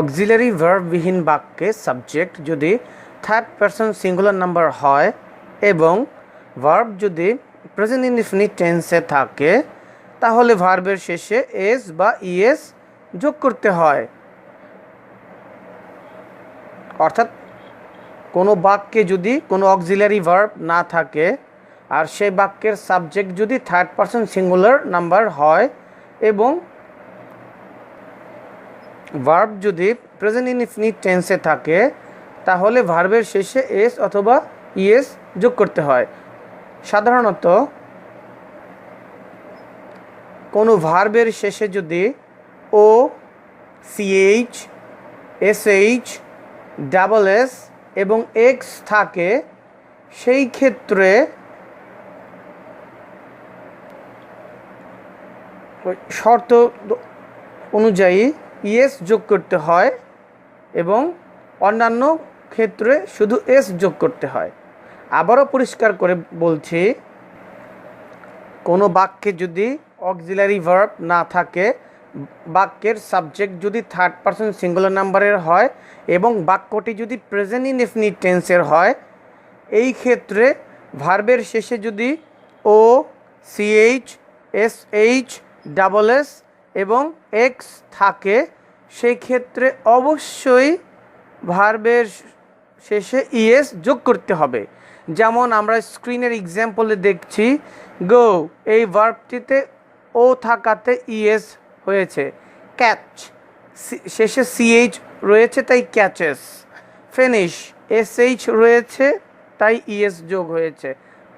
Auxiliary ভার্ববিহীন বাক্যে subject যদি third person singular number হয় এবং ভার্ব যদি প্রেজেন্ট ইনডিফিনিট টেন্সে থাকে তাহলে ভার্বের শেষে এস বা ইএস যোগ করতে হয়। অর্থাৎ কোনো বাক্যে যদি কোনো অক্সিলারি ভার্ব না থাকে আর সেই বাক্যের সাবজেক্ট যদি থার্ড পারসন সিঙ্গুলার নাম্বার হয় এবং ভার্ব যদি প্রেজেন্ট ইনডিফিনিট টেন্সে থাকে তাহলে ভার্বের শেষে এস অথবা ইএস যোগ করতে হয়। সাধারণত কোনো ভার্বের শেষে যদি ও, সিএইচ, এসএইচ, ডাবল এস এবং এক্স থাকে সেই ক্ষেত্রে শর্ত অনুযায়ী ইএস যোগ করতে হয় এবং অন্যান্য ক্ষেত্রে শুধু এস যোগ করতে হয়। আবারও পরিষ্কার করে বলছি, কোনো বাক্যে যদি অক্সিলারি ভার্ব না থাকে, বাক্যের সাবজেক্ট যদি থার্ড পারসন সিঙ্গুলার নাম্বারের হয় এবং বাক্যটি যদি প্রেজেন্ট ইনডিফিনিট টেন্সের হয়, এই ক্ষেত্রে ভার্বের শেষে যদি ও, সিএইচ, এসএইচ, ডাবল এস এবং এক্স থাকে সেই ক্ষেত্রে অবশ্যই ভার্বের শেষে ইএস যোগ করতে হবে। যেমন আমরা স্ক্রিনের এক্সাম্পলে দেখছি, গো এই ভার্বটিতে ও থাকাতে ইএস হয়েছে। ক্যাচ শেষে সিএইচ রয়েছে তাই ক্যাচেস। ফিনিশ এসএইচ রয়েছে তাই ইএস যোগ হয়েছে।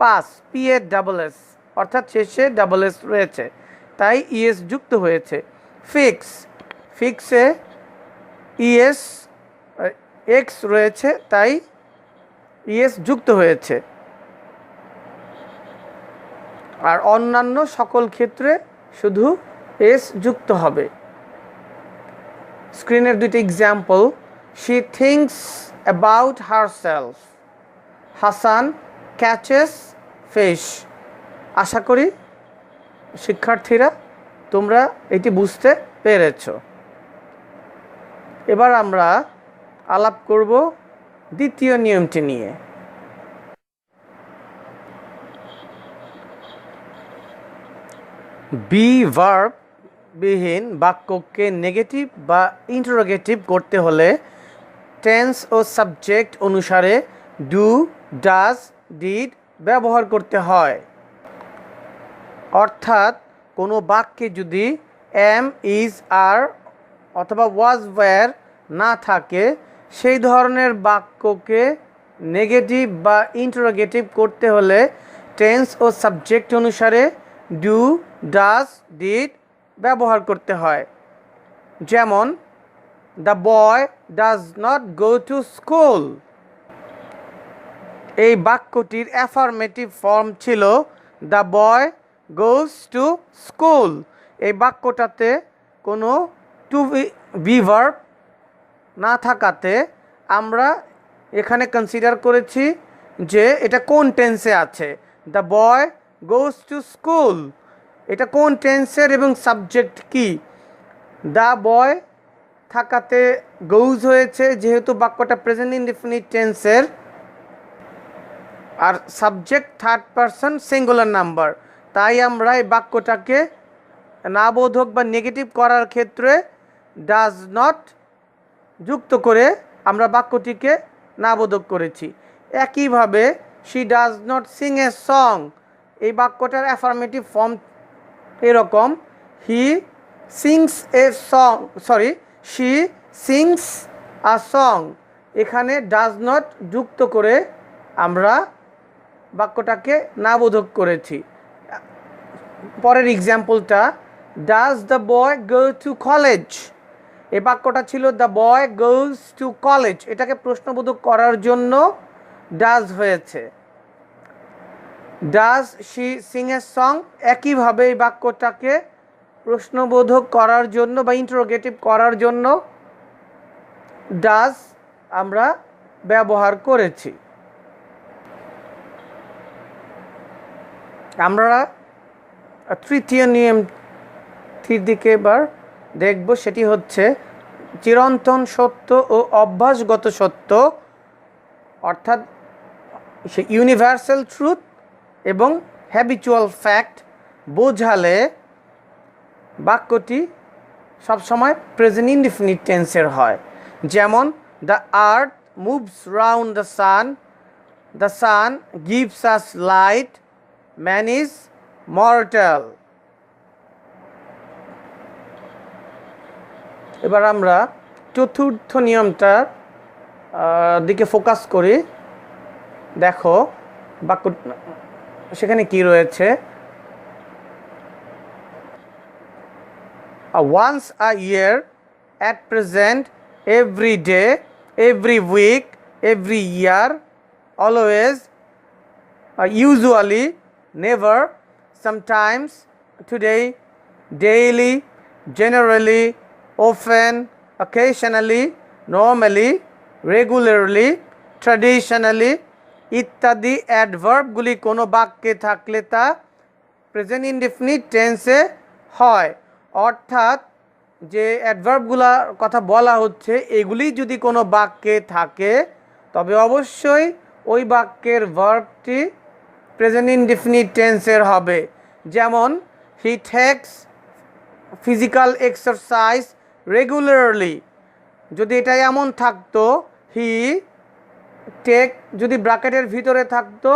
পাস পিএ ডাবল এস অর্থাৎ শেষে ডাবল এস রয়েছে তাই ইএস যুক্ত হয়েছে। ফিক্স ফিক্সে ইএস এক্স রয়েছে তাই ইএস যুক্ত হয়েছে। আর অন্যান্য সকল ক্ষেত্রে শুধু এস যুক্ত হবে। স্ক্রিনের দুটি example, she thinks about herself, Hasan catches fish. আশা করি শিক্ষার্থীরা তোমরা এটি বুঝতে পেরেছ। এবার আমরা আলাপ করব দ্বিতীয় নিয়মটি নিয়ে। বি ভার্ব বিহীন বাক্যকে নেগেটিভ বা ইন্টারোগেটিভ করতে হলে টেন্স ও সাবজেক্ট অনুসারে ডু, ডাজ, ডিড ব্যবহার করতে হয়। অর্থাৎ কোনো বাক্যে যদি এম, ইজ, আর অথবা ওয়াজ, ওয়্যার না থাকে সেই ধরনের বাক্যকে নেগেটিভ বা ইন্টারোগেটিভ করতে হলে টেন্স ও সাবজেক্ট অনুসারে ডু, ডাজ, ডিড ব্যবহার করতে হয়। যেমন the boy does not go to school. এই বাক্যটির অ্যাফার্মেটিভ ফর্ম ছিল the boy goes to school. এই বাক্যটাতে কোনো টু বি ভার্ব না থাকাতে আমরা এখানে কনসিডার করেছি যে এটা কোন টেন্সে আছে। The boy goes to school এটা কোন টেন্সের এবং সাবজেক্ট কি? দ্য বয় থাকাতে গোজ হয়েছে যেহেতু বাক্যটা প্রেজেন্ট ইনডিফিনিট টেন্সের, আর subject third person singular number, তাই আমরা এই বাক্যটাকে নাবোধক বা নেগেটিভ করার ক্ষেত্রে ডাজ নট যুক্ত করে আমরা বাক্যটিকে নাবোধক করেছি। একইভাবে she does not sing a song, এই বাক্যটার অ্যাফার্মেটিভ ফর্ম এরকম he sings a song, she sings a song. এখানে ডাজ নট যুক্ত করে আমরা বাক্যটাকে নাবোধক করেছি। পরের এক্সাম্পলটা, does the boy go to college. এই বাক্যটা ছিল the boy goes to college, এটাকে প্রশ্নবোধক করার জন্য ডাজ হয়েছে। Does she sing a song, একইভাবে এই বাক্যটাকে প্রশ্নবোধক করার জন্য বা ইন্টারোগেটিভ করার জন্য ডাজ আমরা ব্যবহার করেছি। আমরা তৃতীয় নিয়মটির দিকে এবার দেখব সেটি হচ্ছে চিরন্তন সত্য ও অভ্যাসগত সত্য, অর্থাৎ সে ইউনিভার্সাল ট্রুথ এবং হ্যাবিচুয়াল ফ্যাক্ট বোঝালে বাক্যটি সবসময় প্রেজেন্ট ইনডিফিনিট টেন্সের হয়। যেমন the earth moves round the sun gives us light, man is mortal. এবার আমরা চতুর্থ নিয়মটার দিকে ফোকাস করি। দেখো বাক্য সেখানে কি রয়েছে। Once a year, at present, every day, every week, every year, always, usually, never, sometimes, today, daily, generally, often, occasionally, normally, regularly, traditionally ইত্যাদি অ্যাডভার্বগুলি কোনো বাক্যে থাকলে তা প্রেজেন্ট ইনডেফিনিট টেন্সে হয়। অর্থাৎ যে অ্যাডভার্বগুলোর কথা বলা হচ্ছে এগুলি যদি কোনো বাক্যে থাকে তবে অবশ্যই ওই বাক্যের ভার্বটি প্রেজেন্ট ইনডেফিনিট টেন্সের হবে। যেমন হি টেকস ফিজিক্যাল এক্সারসাইজ রেগুলারলি, যদি এটা এমন থাকতো হি টেক যদি ব্র্যাকেটের ভিতরে থাকতো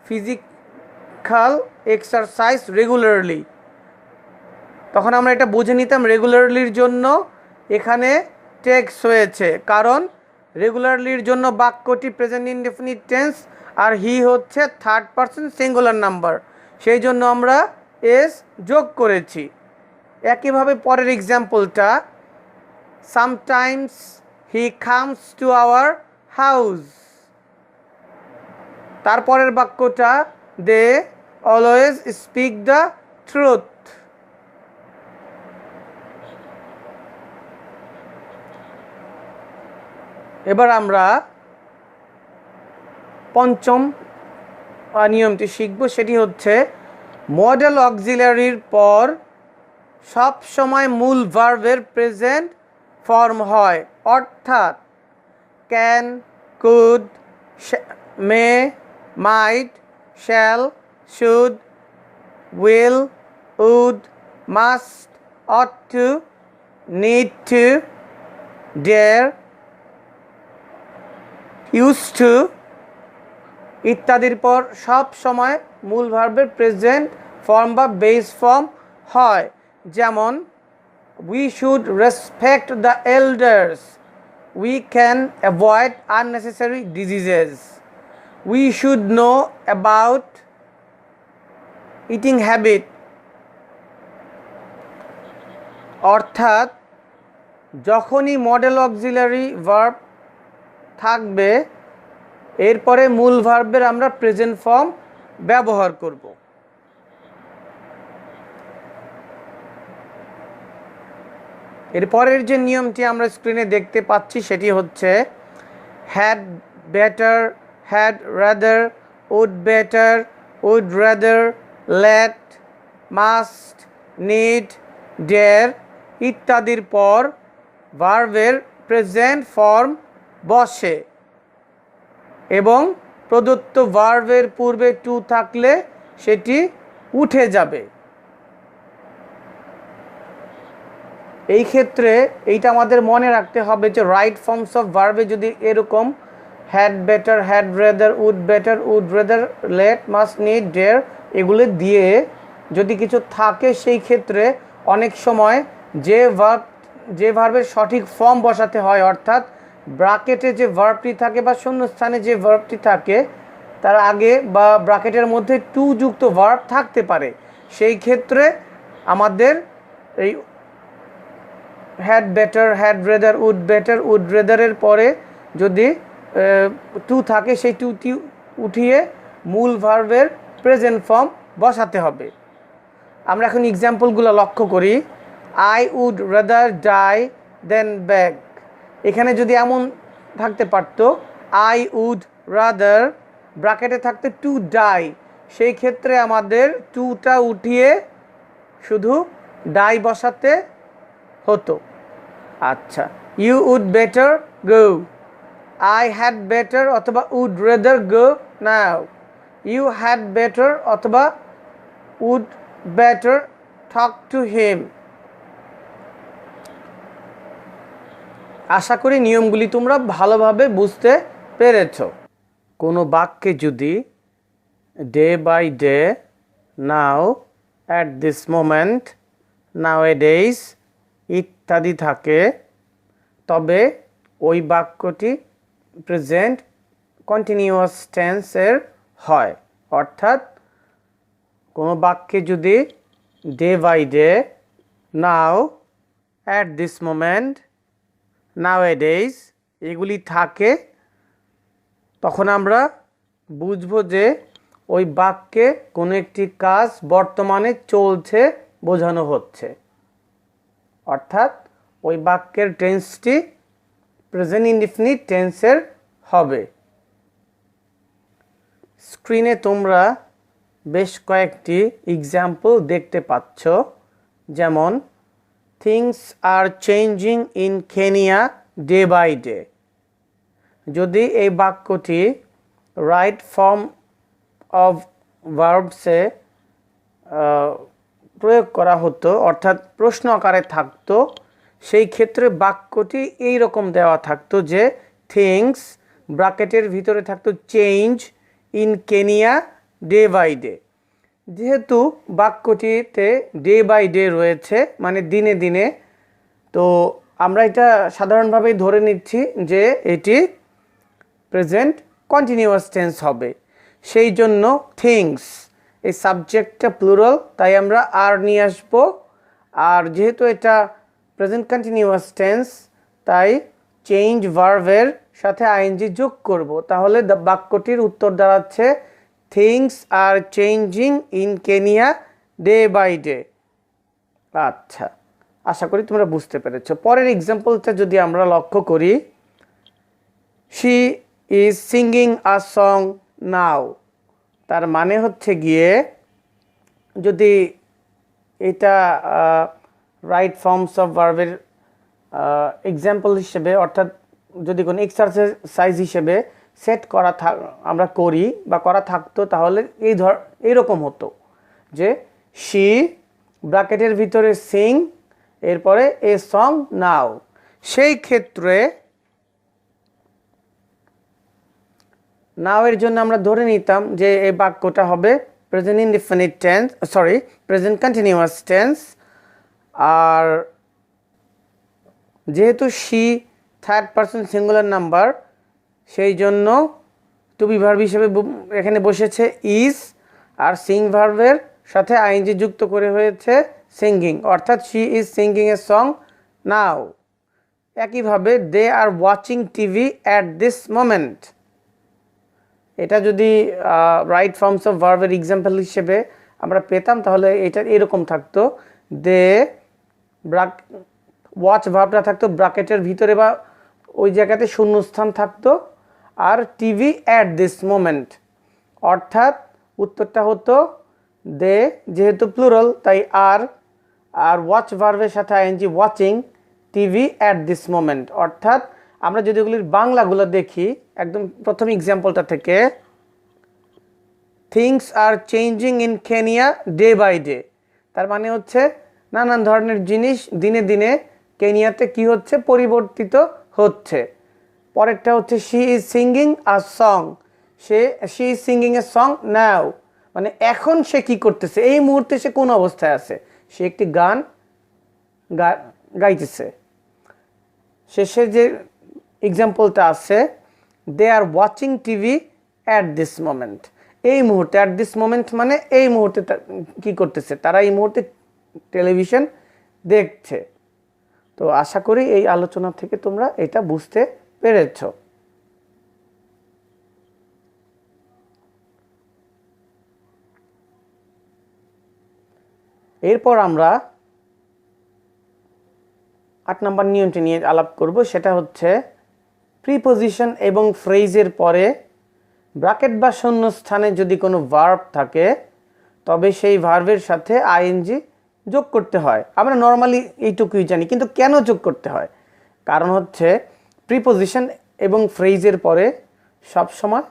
ফিজিক্যাল এক্সারসাইজ রেগুলারলি, তখন আমরা এটা বুঝে নিতাম রেগুলারলির জন্য এখানে টেক্স হয়েছে, কারণ রেগুলারলির জন্য বাক্যটি প্রেজেন্ট ইনডেফিনিট টেন্স আর হি হচ্ছে থার্ড পারসন সিঙ্গুলার নাম্বার, সেই জন্য আমরা এস যোগ করেছি। একইভাবে পরের এক্সাম্পলটা, sometimes he comes to our house, তারপরের বাক্যটা they always speak the truth. এবার আমরা পঞ্চম নিয়মটি শিখব, সেটি হচ্ছে মডেল অক্সিলারির পর সব সময় মূল ভার্বের প্রেজেন্ট ফর্ম হয়, অর্থাৎ can, could, may, might, shall, should, will, would, must, ought to, need to, dare, use to ইত্যাদির পর সব সময় মূল ভার্বের প্রেজেন্ট ফর্ম বা বেস ফর্ম হয়। যেমন we should respect the elders, we can avoid unnecessary diseases, we should know about eating habit. অর্থাৎ যখনই মডেল অক্সিলারি ভার্ব থাকবে এরপরে মূল ভার্বের আমরা প্রেজেন্ট ফর্ম ব্যবহার করব। এরপরের যে নিয়মটি আমরা স্ক্রিনে দেখতে পাচ্ছি সেটি হচ্ছে had better, had rather, would better, would rather, let, must, need, dare ইত্যাদির পর ভার্বের প্রেজেন্ট ফর্ম বসে এবং প্রদত্ত ভার্বের পূর্বে টু থাকলে সেটি উঠে যাবে। এই ক্ষেত্রে এইটা আমাদের মনে রাখতে হবে যে রাইট ফর্মস অফ ভার্বে যদি এরকম had better, had rather, would better, would rather, let, must, need, dare এগুলো দিয়ে যদি কিছু থাকে সেই ক্ষেত্রে অনেক সময় যে ভার্বের সঠিক ফর্ম বসাতে হয়, অর্থাৎ ব্র্যাকেটে যে ভার্বটি থাকে বা শূন্যস্থানে যে ভার্বটি থাকে তার আগে বা ব্র্যাকেটের মধ্যে টু যুক্ত ভার্ব থাকতে পারে, সেই ক্ষেত্রে আমাদের এই had better, had rather, would better, would রেদারের পরে যদি টু থাকে সেই টুটি উঠিয়ে মূল ভার্বের প্রেজেন্ট ফর্ম বসাতে হবে। আমরা এখন এক্সাম্পলগুলো লক্ষ্য করি। আই উড রাদার ডাই দেন বেগ, এখানে যদি এমন থাকতে পারতো আই উড রাদার ব্র্যাকেটে থাকতে টু ডাই, সেই ক্ষেত্রে আমাদের টুটা উঠিয়ে শুধু ডাই বসাতে হতো। আচ্ছা, you would better go, I had better অথবা would rather go now, you had better অথবা would better talk to him. আশা করি নিয়মগুলি তোমরা ভালোভাবে বুঝতে পেরেছ। কোনো বাক্যে যদি day by day, now, at this moment, nowadays ইত্যাদি থাকে, তবে ওই বাক্যটি প্রেজেন্ট কন্টিনিউয়াস টেন্সের হয়। অর্থাৎ কোনো বাক্যে যদি day by day, now, at this moment, nowadays এগুলি থাকে, তখন আমরা বুঝবো যে ওই বাক্যে কোনো একটি কাজ বর্তমানে চলছে বোঝানো হচ্ছে। অর্থাৎ ওই বাক্যের টেন্সটি প্রেজেন্ট ইনডিফিনিট টেন্সের হবে। স্ক্রিনে তোমরা বেশ কয়েকটি এক্সাম্পল দেখতে পাচ্ছ, যেমন things are changing in Kenya day by day. যদি এই বাক্যটি রাইট ফর্ম অফ ভার্বসে প্রয়োগ করা হতো, অর্থাৎ প্রশ্ন আকারে থাকতো, সেই ক্ষেত্রে বাক্যটি এই রকম দেওয়া থাকতো যে থিংস ব্র্যাকেটের ভিতরে থাকতো change in Kenya day by day. যেহেতু বাক্যটিতে ডে বাই ডে রয়েছে, মানে দিনে দিনে, তো আমরা এটা সাধারণভাবেই ধরে নিচ্ছি যে এটি প্রেজেন্ট কন্টিনিউয়াস টেন্স হবে। সেই জন্য থিংস এই সাবজেক্টটা প্লুরাল, তাই আমরা আর নিয়ে আসবো। আর যেহেতু এটা প্রেজেন্ট কন্টিনিউয়াস টেন্স, তাই চেঞ্জ ভার্বের সাথে আইএনজি যোগ করব। তাহলে বাক্যটির উত্তর দাঁড়াচ্ছে things are changing in Kenya day by day. আচ্ছা, আশা করি তোমরা বুঝতে পেরেছো। পরের এক্সাম্পলটা যদি আমরা লক্ষ্য করি, she is singing a song now, তার মানে হচ্ছে গিয়ে, যদি এটা রাইট ফর্মস অফ ভার্বের এক্সাম্পল হিসেবে, অর্থাৎ যদি কোনো এক্সারসাইজ হিসেবে সেট করা আমরা করি বা করা থাকতো, তাহলে এইরকম হতো যে শি ব্র্যাকেটের ভিতরে সিং, এরপরে এ সং নাও। সেই ক্ষেত্রে নাও এর জন্য আমরা ধরে নিতাম যে এই বাক্যটা হবে present indefinite tense, present continuous tense. আর যেহেতু she third person singular number, সেই জন্য টু বি ভার্ব হিসেবে এখানে বসেছে ইজ, আর সিং ভার্বের সাথে আইএনজি যুক্ত করে হয়েছে সিঙ্গিং, অর্থাৎ she is singing a song now. একইভাবে they are watching TV at this moment, এটা যদি রাইট ফর্মস অফ ভার্বের এক্সাম্পল হিসেবে আমরা পেতাম, তাহলে এটা এরকম থাকতো, দে ওয়াচ ভার্বটা থাকতো ব্র্যাকেটের ভিতরে বা ওই জায়গাতে শূন্যস্থান থাকতো, আর টিভি অ্যাট দিস মোমেন্ট, অর্থাৎ উত্তরটা হতো দে, যেহেতু প্লুরাল তাই আর ওয়াচ ভার্বের সাথে ING watching, TV at this moment. অর্থাৎ আমরা যদি ওগুলির বাংলাগুলো দেখি, একদম প্রথম এক্সাম্পলটা থেকে, things are changing in Kenya day by day, তার মানে হচ্ছে নানান ধরনের জিনিস দিনে দিনে কেনিয়াতে কি হচ্ছে, পরিবর্তিত হচ্ছে। পরেরটা হচ্ছে she is singing a song, she is singing a song now, মানে এখন সে কি করতেছে, এই মুহূর্তে সে কোন অবস্থায় আছে, সে একটি গান গাইতেছে। শেষে যে এক্সাম্পলটা আছে, they are watching TV at this moment, এই মুহূর্তে, অ্যাট দিস মোমেন্ট মানে এই মুহূর্তে কি করতেছে, তারা এই মুহূর্তে টেলিভিশন দেখছে। তো আশা করি এই আলোচনা থেকে তোমরা এটা বুঝতে পেরেছ। এরপর আমরা 8 নম্বর নিয়মটি নিয়ে আলাপ করব, সেটা হচ্ছে প্রিপোজিশন এবং ফ্রেজের পরে ব্র্যাকেট বা শূন্যস্থানে যদি কোনো ভার্ব থাকে, তবে সেই ভার্বের সাথে আইএনজি যোগ করতে হয়। আমরা নর্মালি এইটুকুই জানি, কিন্তু কেন যোগ করতে হয়? কারণ হচ্ছে প্রিপোজিশন এবং ফ্রেজের পরে সবসময়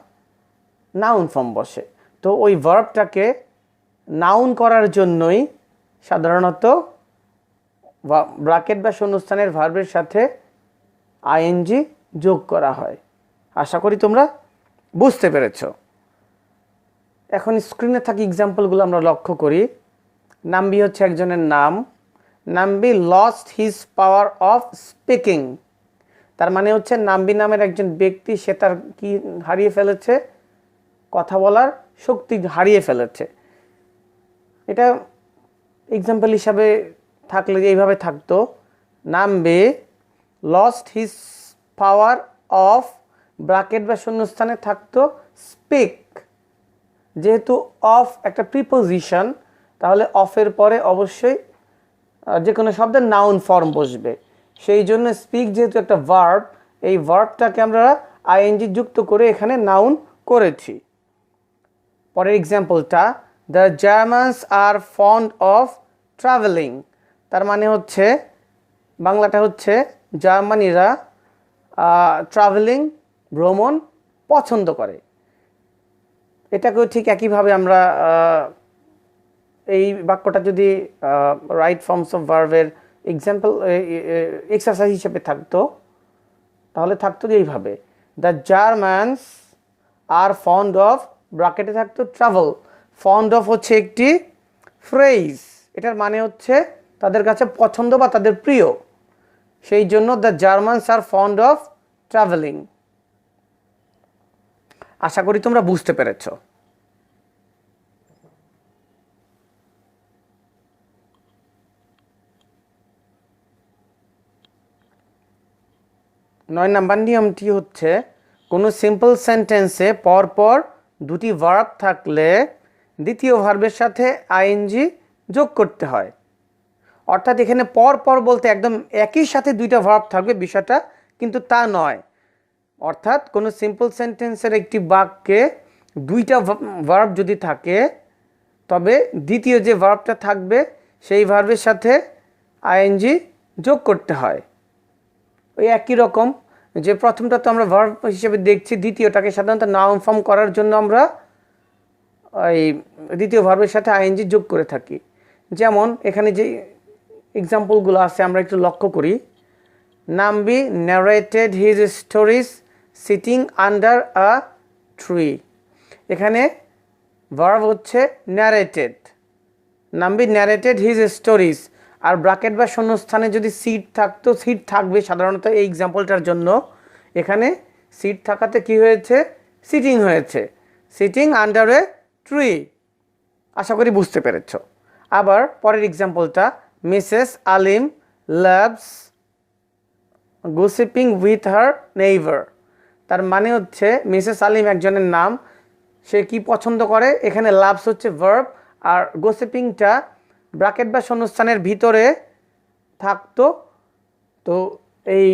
নাউন ফর্ম বসে। তো ওই ভার্বটাকে নাউন করার জন্যই সাধারণত ব্র্যাকেট বা শূন্যস্থানের ভার্বের সাথে আইএনজি যোগ করা হয়। আশা করি তোমরা বুঝতে পেরেছ। এখন স্ক্রিনে থাকা এক্সাম্পলগুলো আমরা লক্ষ্য করি। নাম্বি হচ্ছে একজনের নাম। Nambi lost his power of speaking. তার মানে হচ্ছে নাম্বি নামের একজন ব্যক্তি, সে তার কি হারিয়ে ফেলেছে? কথা বলার শক্তি হারিয়ে ফেলেছে। এটা এক্সাম্পল হিসাবে থাকলে এইভাবে থাকতো, Nambi lost his power of, bracket বা শূন্যস্থানে থাকতো স্পিক। যেহেতু অফ একটা প্রিপোজিশন, তাহলে অফের পরে অবশ্যই যে কোনো শব্দের নাউন ফর্ম বসবে। সেই জন্য স্পিক যেহেতু একটা ভার্ব, এই ভার্বটাকে আমরা আইএনজি যুক্ত করে এখানে নাউন করেছি। পরের এক্সাম্পলটা, the Germans are fond of travelling. তার মানে হচ্ছে, বাংলাটা হচ্ছে জার্মানিরা ট্রাভেলিং, ভ্রমণ পছন্দ করে। এটাকেও ঠিক একইভাবে আমরা এই বাক্যটা যদি রাইট ফর্মস অফ ভার্বের এক্সাম্পল এক্সারসাইজ হিসেবে থাকতো, তাহলে থাকতো এইভাবে, the Germans are fond of, ব্র্যাকেটে থাকতো ট্রাভেল। ফন্ড অফ হচ্ছে একটি ফ্রেজ, এটার মানে হচ্ছে তাদের কাছে পছন্দ বা তাদের প্রিয়। সেই জন্য the Germans are fond of travelling. আশা করি তোমরা বুঝতে পেরেছ। নয় নাম্বার নিয়মটি হচ্ছে, কোনো সিম্পল সেন্টেন্সে পরপর দুটি ভার্ব থাকলে দ্বিতীয় ভার্বের সাথে আইএনজি যোগ করতে হয়। অর্থাৎ এখানে পরপর বলতে একদম একই সাথে দুইটা ভার্ব থাকবে বিষয়টা কিন্তু তা নয়। অর্থাৎ কোনো সিম্পল সেন্টেন্সের একটি বাক্যে দুইটা ভার্ব যদি থাকে, তবে দ্বিতীয় যে ভার্বটা থাকবে সেই ভার্বের সাথে আইএনজি যোগ করতে হয়। ওই একই রকম, যে প্রথমটা তো আমরা ভার্ব হিসেবে দেখছি, দ্বিতীয়টাকে সাধারণত নাউন ফর্ম করার জন্য আমরা এই দ্বিতীয় ভার্বের সাথে আইএনজি যোগ করে থাকি। যেমন এখানে যে এক্সাম্পলগুলো আছে আমরা একটু লক্ষ্য করি। Nambi narrated his stories sitting under a tree. এখানে ভার্ব হচ্ছে narrated. Nambi narrated his stories, আর ব্র্যাকেট বা শূন্যস্থানে যদি সিট থাকতো, সিট থাকবে সাধারণত এই এক্সাম্পলটার জন্য। এখানে সিট থাকাতে কি হয়েছে? সিটিং হয়েছে, সিটিং আন্ডার এ ট্রি। আশা করি বুঝতে পেরেছ। আবার পরের এক্সাম্পলটা, Mrs Alim loves gossiping with her neighbour. তার মানে হচ্ছে মিসেস আলিম একজনের নাম, সে কি পছন্দ করে? এখানে লাভস হচ্ছে ভার্ব, আর গসিপিংটা ব্র্যাকেট বা শূন্যস্থানের ভিতরে থাকতো। তো এই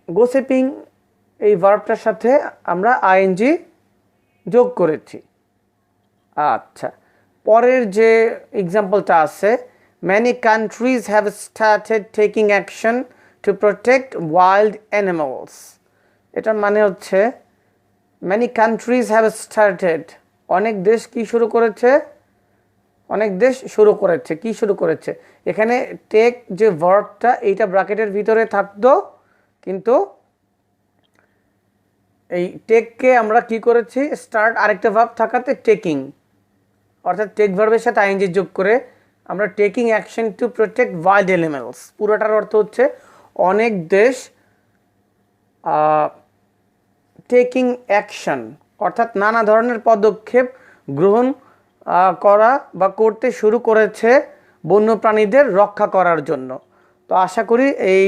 গসিপিং এই ভার্বটার সাথে আমরা আইএনজি যোগ করেছি। আচ্ছা, পরের যে এক্সাম্পলটা আছে, many countries have started taking action to protect wild animals. এটার মানে হচ্ছে many countries have started, অনেক দেশ কি শুরু করেছে? অনেক দেশ শুরু করেছে। কি শুরু করেছে? এখানে টেক যে ভার্বটা, এইটা ব্র্যাকেটের ভিতরে থাকতো, কিন্তু এই টেককে আমরা কি করেছি? স্টার্ট আরেকটা ভার্ব থাকাতে টেকিং, অর্থাৎ টেক ভার্বের সাথে আইএনজি যোগ করে আমরা taking action to protect wild animals. পুরোটার অর্থ হচ্ছে অনেক দেশ টেকিং অ্যাকশন, অর্থাৎ নানা ধরনের পদক্ষেপ গ্রহণ করা বা করতে শুরু করেছে বন্যপ্রাণীদের রক্ষা করার জন্য। তো আশা করি এই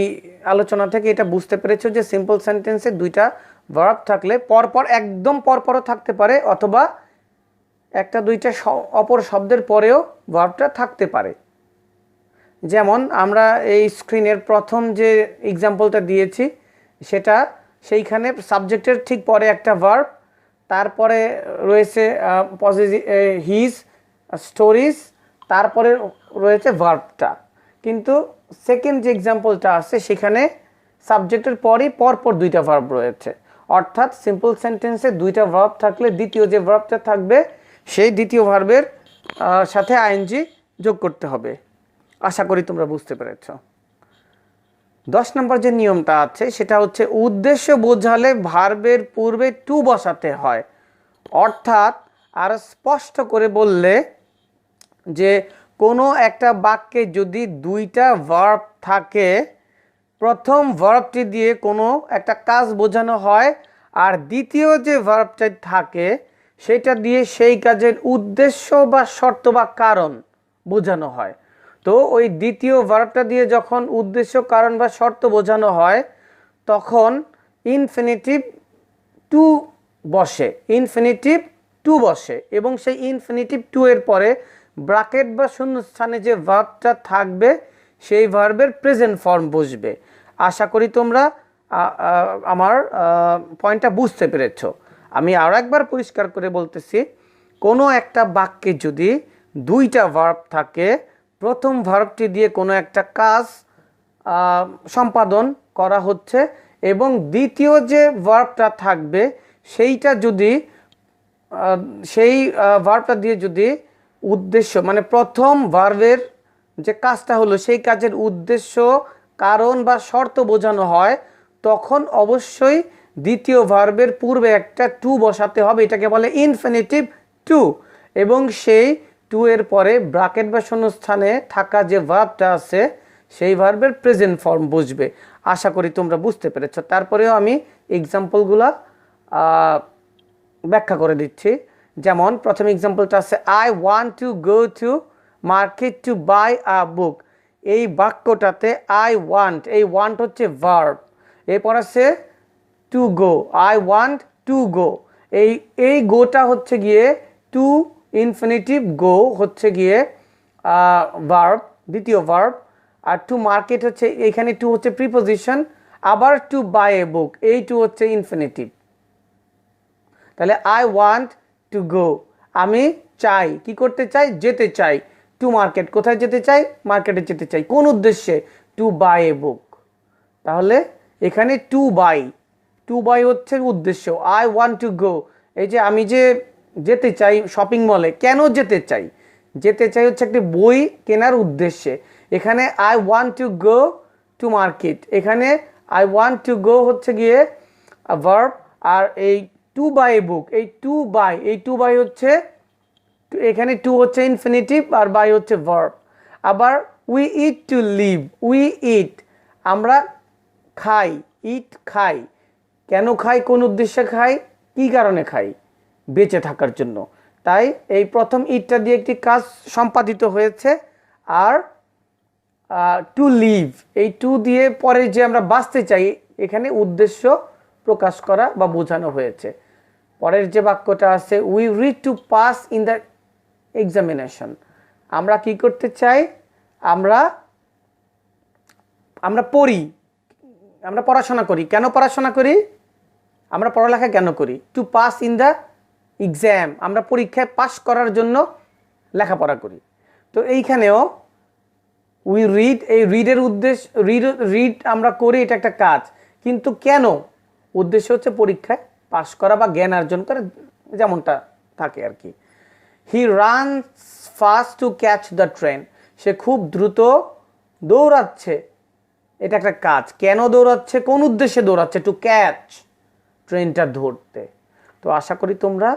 আলোচনা থেকে এটা বুঝতে পেরেছো যে সিম্পল সেন্টেন্সে দুইটা ভার্ব থাকলে পরপর, একদম পরপরও থাকতে পারে, অথবা একটা দুইটা অপর শব্দের পরেও ভার্বটা থাকতে পারে। যেমন আমরা এই স্ক্রিনের প্রথম যে এক্সাম্পলটা দিয়েছি, সেটা সেইখানে সাবজেক্টের ঠিক পরে একটা ভার্ব, তারপরে রয়েছে পজিটিভ হিজ স্টোরিজ, তারপরে রয়েছে ভার্বটা। কিন্তু সেকেন্ড যে এক্সাম্পলটা আছে সেখানে সাবজেক্টের পরই পরপর দুইটা ভার্ব রয়েছে, অর্থাৎ সিম্পল সেন্টেন্সে দুইটা ভার্ব থাকলে দ্বিতীয় যে ভার্বটা থাকবে সেই দ্বিতীয় ভার্বের সাথে আইএনজি যোগ করতে হবে। আশা করি তোমরা বুঝতে পেরেছ। 10 নম্বর যে নিয়মটা আছে সেটা হচ্ছে উদ্দেশ্য বোঝালে ভার্বের পূর্বে টু বসাতে হয়। অর্থাৎ আর স্পষ্ট করে বললে যে কোনো একটা বাক্যে যদি দুইটা ভার্ব থাকে, প্রথম ভার্বটি দিয়ে কোনো একটা কাজ বোঝানো হয় আর দ্বিতীয় যে ভার্বটা থাকে সেটা দিয়ে সেই কাজের উদ্দেশ্য বা শর্ত বা কারণ বোঝানো হয়। তো ওই দ্বিতীয় ভার্বটা দিয়ে যখন উদ্দেশ্য কারণ বা শর্ত বোঝানো হয় তখন ইনফিনিটিভ টু বসে, ইনফিনিটিভ টু বসে এবং সেই ইনফিনিটিভ টু এর পরে ব্র্যাকেট বা শূন্যস্থানে যে ভার্বটা থাকবে সেই ভার্বের প্রেজেন্ট ফর্ম বসবে। আশা করি তোমরা আমার পয়েন্টটা বুঝতে পেরেছ। আমি আরও একবার পরিষ্কার করে বলতেছি, কোনো একটা বাক্যে যদি দুইটা ভার্ব থাকে, প্রথম ভার্বটি দিয়ে কোনো একটা কাজ সম্পাদন করা হচ্ছে এবং দ্বিতীয় যে ভার্বটা থাকবে সেইটা যদি সেই ভার্বটা দিয়ে যদি উদ্দেশ্য মানে প্রথম ভার্বের যে কাজটা হলো সেই কাজের উদ্দেশ্য কারণ বা শর্ত বোঝানো হয় তখন অবশ্যই দ্বিতীয় ভার্বের পূর্বে একটা টু বসাতে হবে, এটাকে বলে ইনফিনিটিভ টু, এবং সেই টু এর পরে ব্র্যাকেট বা শূন্যস্থানে থাকা যে ভার্বটা আছে সেই ভার্বের প্রেজেন্ট ফর্ম বসবে। আশা করি তোমরা বুঝতে পেরেছ। তারপরেও আমি এক্সাম্পলগুলা ব্যাখ্যা করে দিচ্ছি। যেমন প্রথম এক্সাম্পলটা আছে I want to go to market to buy a book. এই বাক্যটাতে আই ওয়ান্ট, এই ওয়ান্ট হচ্ছে ভার্ব, এরপর আছে to go, I want to go. এই গোটা হচ্ছে গিয়ে টু ইনফিনিটিভ গো হচ্ছে গিয়ে ভার্ব, দ্বিতীয় ভার্ব, আর টু মার্কেট হচ্ছে এখানে টু হচ্ছে প্রিপোজিশন, আবার টু বাই এ বুক এই টু হচ্ছে ইনফিনিটিভ। তাহলে আই ওয়ান্ট টু গো, আমি চাই, কি করতে চাই, যেতে চাই, টু মার্কেট, কোথায় যেতে চাই, মার্কেটে যেতে চাই, কোন উদ্দেশ্যে, টু বাই এ বুক। তাহলে এখানে টু বাই হচ্ছে উদ্দেশ্য, আই ওয়ান্ট টু গো, এই যে আমি যে যেতে চাই শপিং মলে, কেন যেতে চাই, যেতে চাই হচ্ছে একটি বই কেনার উদ্দেশ্যে। এখানে I want to go to market, এখানে আই ওয়ান্ট টু গো হচ্ছে গিয়ে ভার্ব, আর এই টু বাই এ বুক, এই টু বাই হচ্ছে এখানে টু হচ্ছে ইনফিনিটিভ আর বাই হচ্ছে ভার্ব। আবার we eat to live, we eat আমরা খাই, ইট খাই, কেন খাই, কোন উদ্দেশ্যে খাই, কি কারণে খাই, বেঁচে থাকার জন্য। তাই এই প্রথম ইটটা দিয়ে একটি কাজ সম্পাদিত হয়েছে, আর টু লিভ এই টু দিয়ে পরে যে আমরা বাঁচতে চাই এখানে উদ্দেশ্য প্রকাশ করা বা বোঝানো হয়েছে। পরের যে বাক্যটা আছে we read to pass in the examination, আমরা কি করতে চাই, আমরা পড়ি, আমরা পড়াশোনা করি, কেন পড়াশোনা করি, আমরা পড়ালেখা কেন করি, to pass in the exam, আমরা পরীক্ষায় পাস করার জন্য লেখাপড়া করি। তো এইখানেও উই রিড, এই রিডের উদ্দেশ্য, রিড আমরা করি, এটা একটা কাজ, কিন্তু কেন, উদ্দেশ্য হচ্ছে পরীক্ষায় পাস করা বা জ্ঞান অর্জন করা, যেমনটা থাকে আর কি। He runs fast to catch the train, সে খুব দ্রুত দৌড়াচ্ছে, এটা একটা কাজ, কেন দৌড়াচ্ছে, কোন উদ্দেশ্যে দৌড়াচ্ছে, টু ক্যাচ, ট্রেনটা ধরতে। তো আশা করি তোমরা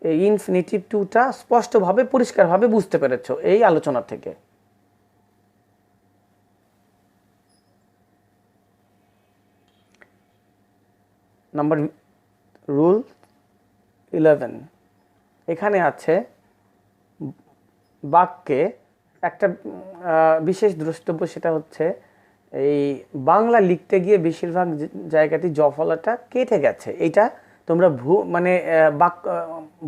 এই ইনফিনিটিভ টুটা স্পষ্টভাবে পরিষ্কারভাবে বুঝতে পেরেছো এই আলোচনা থেকে। নাম্বার রুল 11, এখানে আছে বাক্যে একটা বিশেষ দ্রষ্টব্য, সেটা হচ্ছে এই বাংলা লিখতে গিয়ে বেশিরভাগ জায়গাতে জফলাটা কেটে গেছে। এটা তোমরা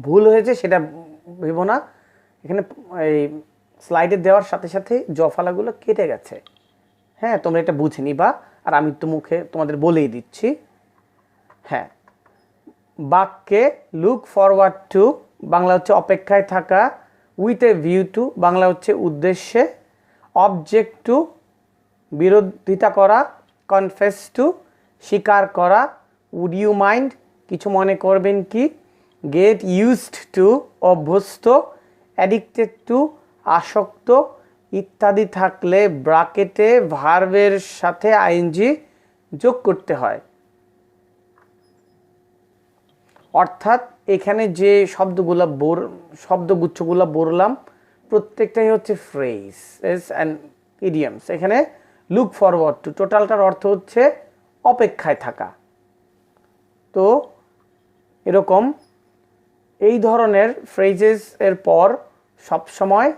ভুল হয়েছে সেটা ভেবো না, এখানে এই স্লাইডে দেওয়ার সাথে সাথে জফলাগুলো কেটে গেছে। হ্যাঁ, তোমরা এটা বুঝে নিবা, আর আমি তো মুখে তোমাদের বলেই দিচ্ছি। হ্যাঁ, বাক্যে লুক ফরওয়ার্ড টু বাংলা হচ্ছে অপেক্ষায় থাকা, with a view two Bangla হচ্ছে উদ্দেশ্যে, অবজেক্ট টু বিরোধিতা করা, কনফেস টু স্বীকার করা, উড ইউ মাইন্ড কিছু মনে করবেন কি, গেট ইউজড টু অভ্যস্ত, অ্যাডিক্টেড টু আসক্ত ইত্যাদি থাকলে ব্র্যাকেটে ভার্বের সাথে আইএনজি যোগ করতে হয়। অর্থাৎ এখানে যে শব্দগুচ্ছগুলো বললাম প্রত্যেকটাই হচ্ছে ফ্রেজ অ্যান্ড ইডিয়মস। এখানে লুক ফরওয়ার্ড টু টোটালটার অর্থ হচ্ছে অপেক্ষায় থাকা। তো এরকম এই ধরনের ফ্রেজেস এর পর সবসময়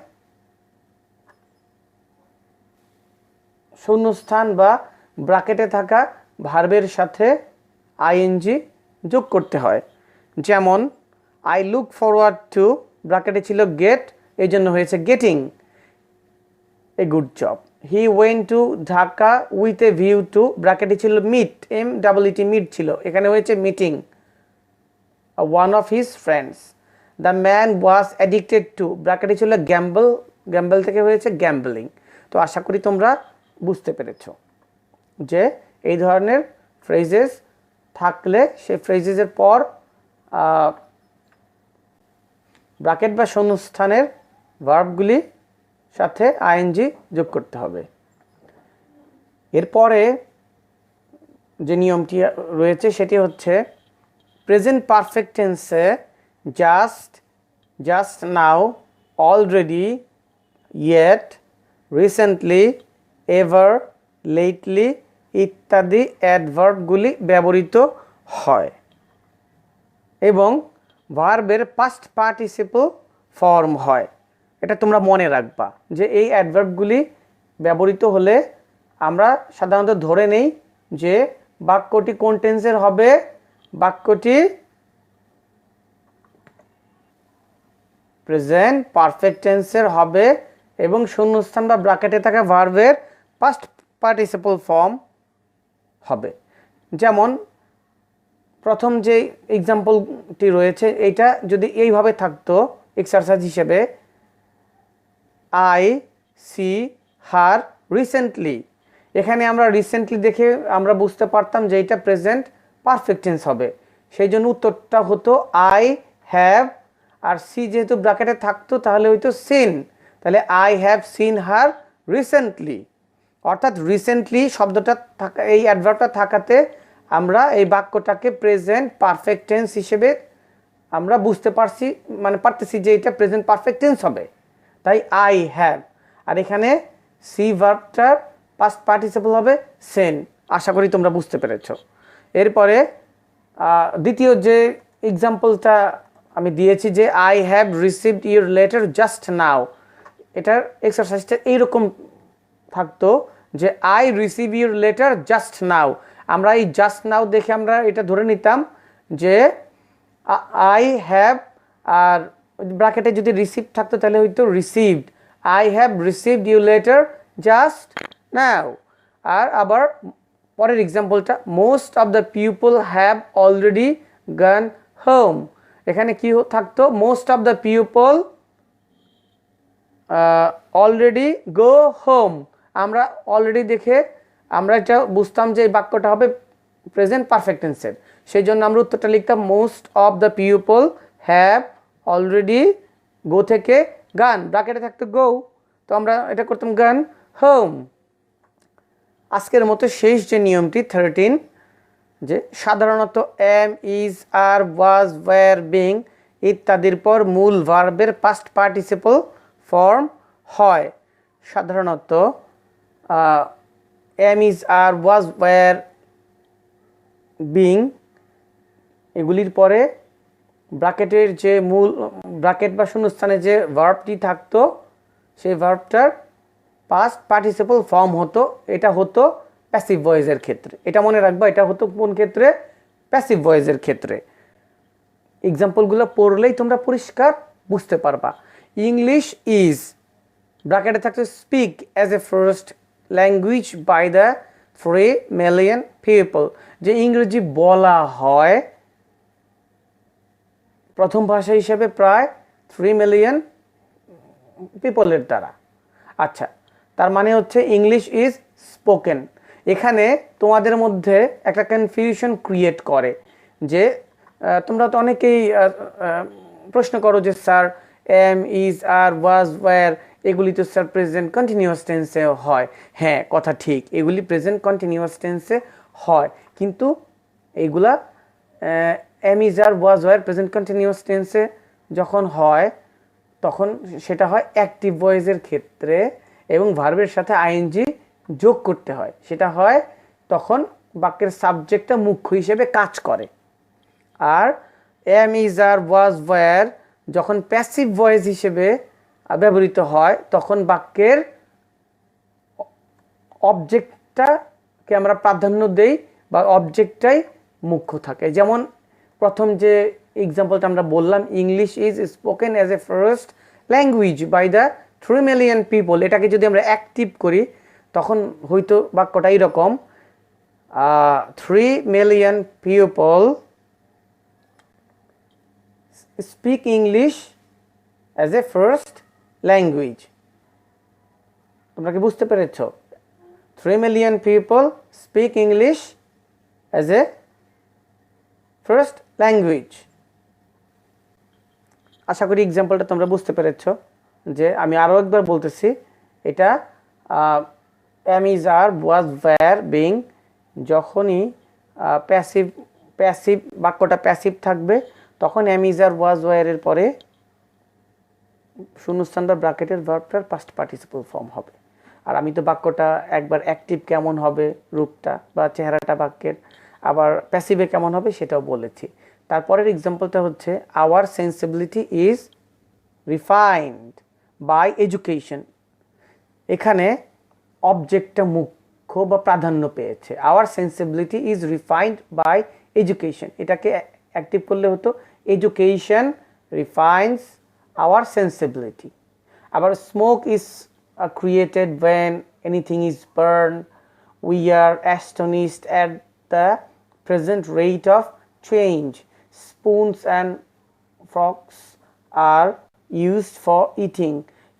শূন্যস্থান বা ব্র্যাকেটে থাকা ভার্বের সাথে আইএনজি যোগ করতে হয়। যেমন আই লুক ফরওয়ার্ড টু ব্র্যাকেটে ছিল গেট, এই জন্য হয়েছে getting a good job. He went to Dhaka with a view to ব্র্যাকেটে ছিল মিট, MEET মিট ছিল, এখানে হয়েছে meeting one of his friends. The man was addicted to ব্র্যাকেটে ছিল গ্যাম্বল থেকে হয়েছে গ্যাম্বলিং। তো আশা করি তোমরা বুঝতে পেরেছ যে এই ধরনের ফ্রেজেস থাকলে সেই ফ্রেজেসের পর ব্র্যাকেট বা শূন্যস্থানের ভার্বগুলি সাথে আইএনজি যোগ করতে হবে। এরপরে যে নিয়মটি রয়েছে সেটি হচ্ছে প্রেজেন্ট পারফেক্ট টেন্সে just now, already, yet, recently, ever, lately ইত্যাদি অ্যাডভার্বগুলি ব্যবহৃত হয় এবং ভার্বের পাস্ট পার্টিসিপল ফর্ম হয়। এটা তোমরা মনে রাখবা যে এই অ্যাডভার্বগুলি ব্যবহৃত হলে আমরা সাধারণত ধরে নেই যে বাক্যটি কোন টেন্সের হবে, বাক্যটি প্রেজেন্ট পারফেক্ট টেন্সের হবে এবং শূন্যস্থান বা ব্র্যাকেটে থাকা ভার্বের পাস্ট পার্টিসিপল ফর্ম হবে। যেমন প্রথম যে এক্সাম্পলটি রয়েছে এইটা যদি এইভাবে থাকতো এক্সারসাইজ হিসেবে, আই সি হার রিসেন্টলি, এখানে আমরা রিসেন্টলি দেখে আমরা বুঝতে পারতাম যে এটা প্রেজেন্ট পারফেক্ট টেন্স হবে, সেই জন্য উত্তরটা হতো আই হ্যাভ, আর সি যেহেতু ব্র্যাকেটে থাকতো তাহলে হইতো সিন, তাহলে I have seen her recently. অর্থাৎ রিসেন্টলি শব্দটা থাকা, এই অ্যাডভার্বটা থাকাতে আমরা এই বাক্যটাকে প্রেজেন্ট পারফেক্ট টেন্স হিসেবে আমরা বুঝতে পারতেছি যে এটা প্রেজেন্ট পারফেক্ট টেন্স হবে, তাই আই হ্যাভ। আর এখানে সি ভার্বটার পাস্ট পার্টিসিপল হবে সেন। আশা করি তোমরা বুঝতে পেরেছ। এরপরে দ্বিতীয় যে এক্সাম্পলটা আমি দিয়েছি যে I have received your letter just নাও, এটার এক্সারসাইজটা এইরকম থাকতো যে I receive your letter just নাও। আমরা এই জাস্ট নাও দেখে আমরা এটা ধরে নিতাম যে আই হ্যাভ, আর ব্র্যাকেটে যদি রিসিভ থাকতো তাহলে হয়তো received, I have received your letter just now. আর আবার পরের এক্সাম্পলটা most of the people have already gone home, এখানে কি থাকতো most of the people already go home. আমরা অলরেডি দেখে আমরা এটা বুঝতাম যে এই বাক্যটা হবে প্রেজেন্ট পারফেক্ট টেন্সের, সেই জন্য আমরা উত্তরটা লিখতাম most of the people have already, go থেকে গান, ব্র্যাকেটে থাকতো গো, তো আমরা এটা করতাম গান হোম। আজকের মতো শেষ যে নিয়মটি 13, যে সাধারণত am, is, are, was, were, being ইত্যাদির পর মূল ভার্বের পাস্ট পার্টিসিপল ফর্ম হয়। সাধারণত am, is, are, was, were, being এগুলির পরে ব্র্যাকেটের যে মূল ব্র্যাকেট বা শূন্যস্থানে যে ভার্বটি থাকতো সেই ভার্বটার পাস্ট পার্টিসিপল ফর্ম হতো। এটা হতো প্যাসিভ ভয়েসের ক্ষেত্রে, এটা মনে রাখবা, এটা হতো কোন ক্ষেত্রে, প্যাসিভ ভয়েসের ক্ষেত্রে। এক্সাম্পলগুলো পড়লেই তোমরা পরিষ্কার বুঝতে পারবা। ইংলিশ ইজ, ব্র্যাকেটে থাকতো speak as a first language by the 3 million people, যে ইংরেজি বলা হয় প্রথম ভাষা হিসেবে প্রায় 3 মিলিয়ন পিপলের দ্বারা। আচ্ছা, তার মানে হচ্ছে ইংলিশ ইজ স্পোকেন। এখানে তোমাদের মধ্যে একটা কনফিউশন ক্রিয়েট করে যে তোমরা তো অনেকেই প্রশ্ন করো যে sir am, is, are, was, were এগুলি তো স্যার প্রেজেন্ট কন্টিনিউয়াস টেন্সে হয়। হ্যাঁ, কথা ঠিক, এগুলি প্রেজেন্ট কন্টিনিউয়াস টেন্সে হয়, কিন্তু এইগুলা am, is, are, was, were present continuous টেন্সে যখন হয় তখন সেটা হয় অ্যাক্টিভ ভয়েসের ক্ষেত্রে এবং ভার্বের সাথে আইএনজি যোগ করতে হয়। সেটা হয় তখন বাক্যের সাবজেক্টটা মুখ্য হিসেবে কাজ করে। আর am, is, are, was, were যখন প্যাসিভ ভয়েস হিসেবে ব্যবহৃত হয় তখন বাক্যের অবজেক্টটাকে আমরা প্রাধান্য দেই বা অবজেক্টটাই মুখ্য থাকে। যেমন প্রথম যে এক্সাম্পলটা আমরা বললাম, English is spoken as a first language by the 3 million people, এটাকে যদি আমরা অ্যাক্টিভ করি তখন হয়তো বাক্যটা এইরকম, 3 million people speak English as a first language. তোমরা কি বুঝতে পেরেছ? 3 million people speak English as a first language. আশা করি এক্সাম্পলটা তোমরা বুঝতে পেরেছ। যে আমি আরও একবার বলতেছি, এটা am, is, are, was, were being যখনই প্যাসিভ বাক্যটা প্যাসিভ থাকবে তখন এম, ইজ, আর, ওয়াজ, ওয়্যারের পরে শূন্যস্থান বা ব্র্যাকেটের ভার্বটার পাস্ট পার্টিসিপল ফর্ম হবে। আর আমি তো বাক্যটা একবার অ্যাক্টিভ কেমন হবে রূপটা বা চেহারাটা বাক্যের, আবার প্যাসিভে কেমন হবে সেটাও বলেছি। তারপরের এক্সাম্পলটা হচ্ছে our sensibility is refined by education. এখানে অবজেক্টটা মুখ্য বা প্রাধান্য পেয়েছে। Our sensibility is refined by education, এটাকে অ্যাক্টিভ করলে হতো এডুকেশন রিফাইন্স আওয়ার সেন্সিবিলিটি। আবার smoke is created when anything is burned. We are astonished at the present rate of change. Spoons and forks are used for eating.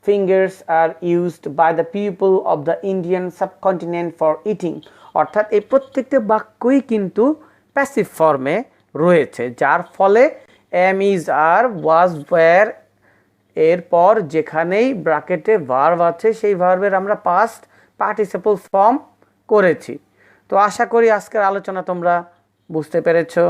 Fingers are used by the people of the Indian subcontinent for eating. অর্থাৎ এই প্রত্যেকটা বাক্যই কিন্তু passive ফর্মে রয়েছে, যার ফলে am, is, are, was, were এরপর যেখানেই ব্র্যাকেটে ভার্ব আছে সেই ভার্বের আমরা পাস্ট পার্টিসিপল ফর্ম করেছি। তো আশা করি আজকের আলোচনা তোমরা বুঝতে পেরেছো।